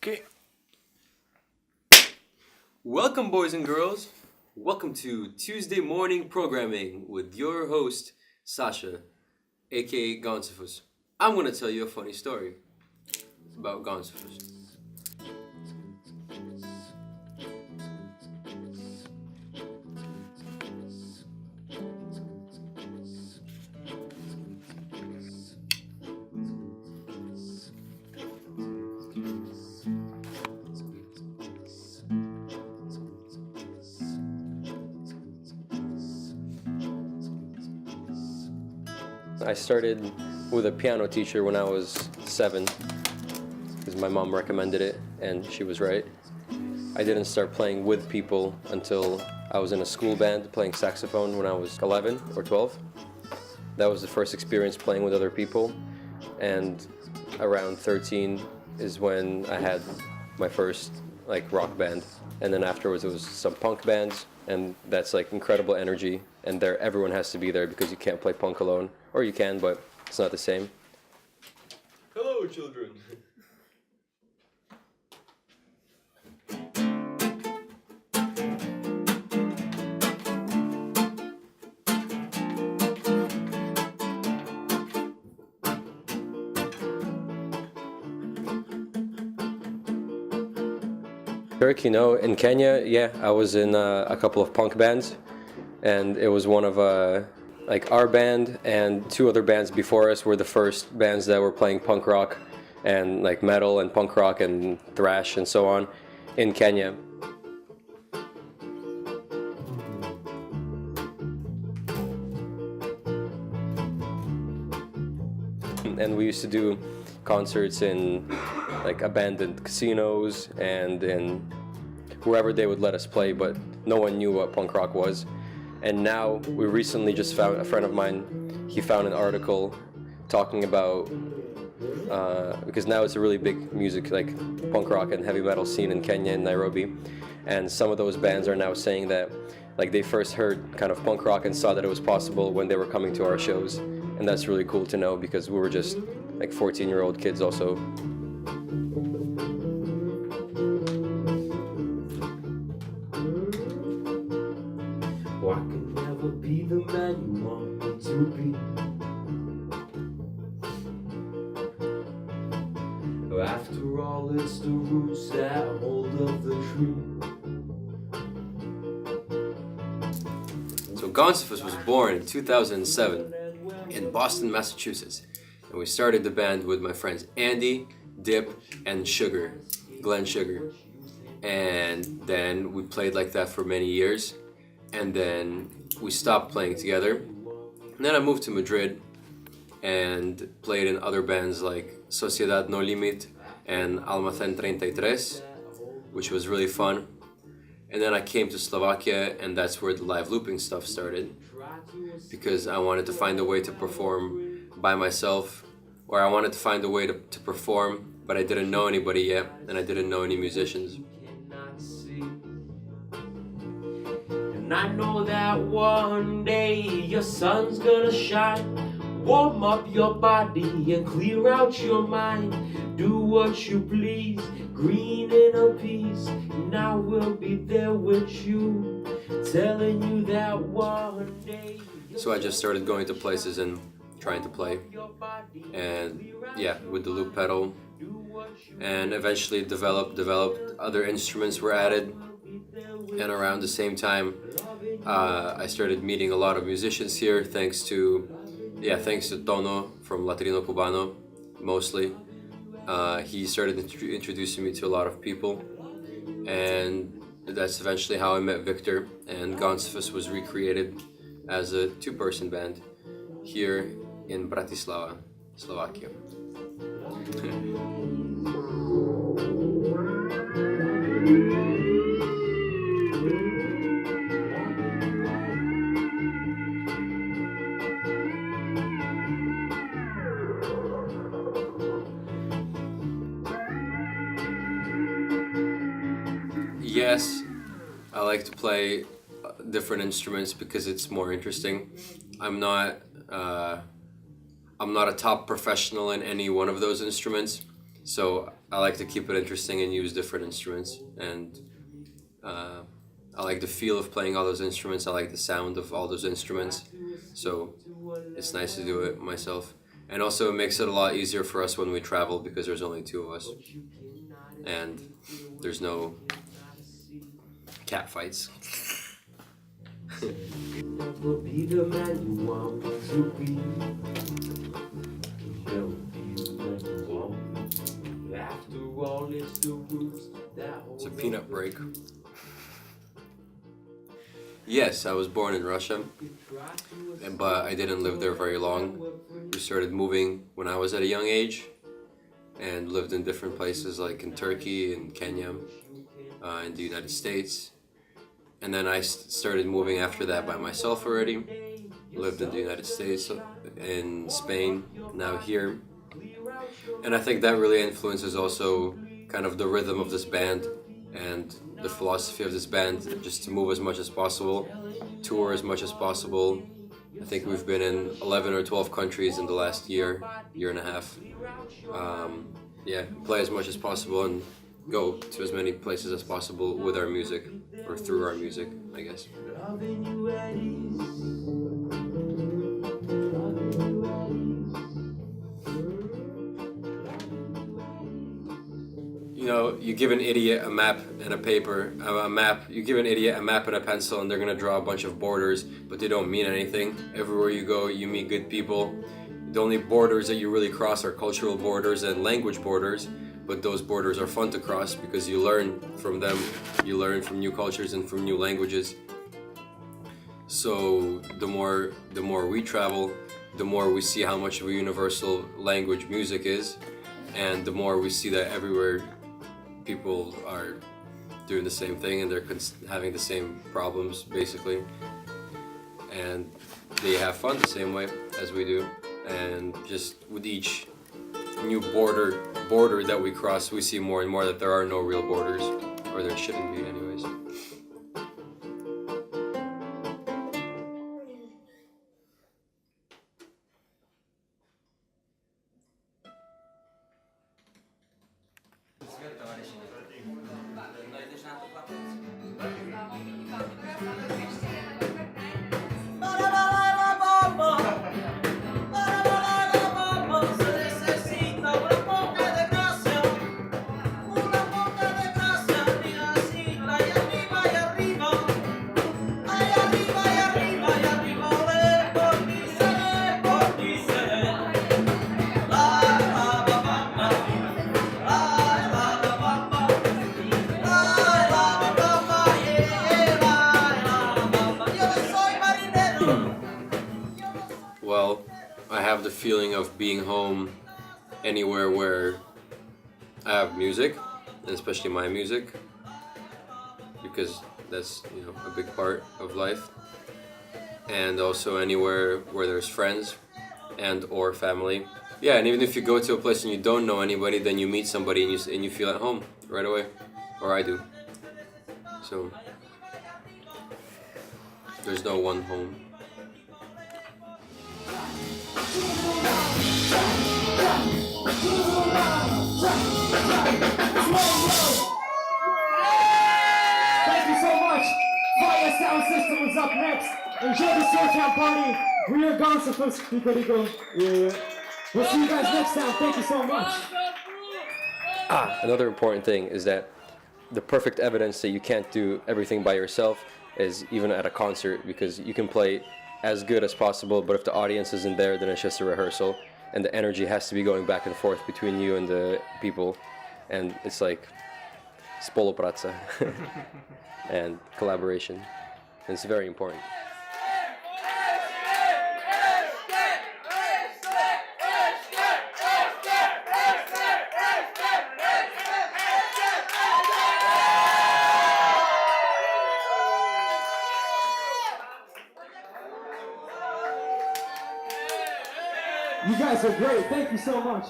Okay. Welcome, boys and girls. Welcome to Tuesday morning programming with your host, Sasha, aka Gonsofus. I'm going to tell you a funny story about Gonsofus. I started with a piano teacher when I was 7 because my mom recommended it and she was right. I didn't start playing with people until I was in a school band playing saxophone when I was 11 or 12. That was the first experience playing with other people, and around 13 is when I had my first rock band, and then afterwards it was some punk bands, and that's incredible energy, and there everyone has to be there because you can't play punk alone. Or you can, but it's not the same. Hello, children. Turkey, no. In Kenya, yeah, I was in a couple of punk bands, and it was one of our band and 2 other bands before us were the first bands that were playing punk rock and metal and punk rock and thrash and so on in Kenya. And we used to do concerts in abandoned casinos and in wherever they would let us play, but no one knew what punk rock was. And now we recently just found, a friend of mine, he found an article talking about, because now it's a really big music, punk rock and heavy metal scene in Kenya and Nairobi. And some of those bands are now saying that they first heard kind of punk rock and saw that it was possible when they were coming to our shows. And that's really cool to know because we were just 14-year-old kids also. I can never be the man you want me to be. After all, it's the roots that hold up the tree. So Gonsofus was born in 2007 in Boston, Massachusetts. And we started the band with my friends Andy, Dip, and Glenn Sugar. And then we played like that for many years. And then we stopped playing together. And then I moved to Madrid and played in other bands like Sociedad No Limit and Almacén 33, which was really fun. And then I came to Slovakia, and that's where the live looping stuff started, because I wanted to find a way to perform by myself, or I wanted to find a way to perform, but I didn't know anybody yet, and I didn't know any musicians. And I know that one day your sun's gonna shine. Warm up your body and clear out your mind. Do what you please, green in a piece. And I will be there with you, telling you that one day. So I just started going to places and trying to play. And yeah, with the loop pedal. And eventually developed other instruments were added. And around the same time, I started meeting a lot of musicians here, thanks to Tono from Latrino Cubano, mostly. He started introducing me to a lot of people, and that's eventually how I met Victor, and Gonsofus was recreated as a 2-person band here in Bratislava, Slovakia. Yes, I like to play different instruments because it's more interesting. I'm not a top professional in any one of those instruments, so I like to keep it interesting and use different instruments, and I like the feel of playing all those instruments. I like the sound of all those instruments, so it's nice to do it myself. And also it makes it a lot easier for us when we travel because there's only two of us, and there's no cat fights. Never be the man you want to be. Never be the man you want. After all, it's the roots that hold. It's a peanut break. Yes, I was born in Russia, but I didn't live there very long. We started moving when I was at a young age and lived in different places like in Turkey and Kenya, in the United States. And then I started moving after that by myself already. Lived in the United States, in Spain, now here. And I think that really influences also kind of the rhythm of this band and the philosophy of this band, just to move as much as possible, tour as much as possible. I think we've been in 11 or 12 countries in the last year and a half. Yeah, play as much as possible and go to as many places as possible with our music, or through our music, I guess. You know, you give an idiot a map and a paper, you give an idiot a map and a pencil and they're gonna draw a bunch of borders, but they don't mean anything. Everywhere you go, you meet good people. The only borders that you really cross are cultural borders and language borders, but those borders are fun to cross because you learn from them, you learn from new cultures and from new languages. So the more we travel, the more we see how much of a universal language music is, and the more we see that everywhere people are doing the same thing and they're having the same problems basically, and they have fun the same way as we do. And just with each new border that we cross, we see more and more that there are no real borders, or there shouldn't be anyways. Well, I have the feeling of being home anywhere where I have music, and especially my music, because that's, you know, a big part of life. And also anywhere where there's friends and or family. Yeah, and even if you go to a place and you don't know anybody, then you meet somebody and you feel at home right away, or I do. So there's no one home. Thank you so much. Fire Sound System is up next. Enjoy the Soultown party. We are Gonsofus. Yeah. We'll see you guys next time. Thank you so much. Another important thing is that the perfect evidence that you can't do everything by yourself is even at a concert, because you can play as good as possible, but if the audience isn't there, then it's just a rehearsal, and the energy has to be going back and forth between you and the people, and it's like spolupráca and collaboration, and it's very important. You guys are great. Thank you so much.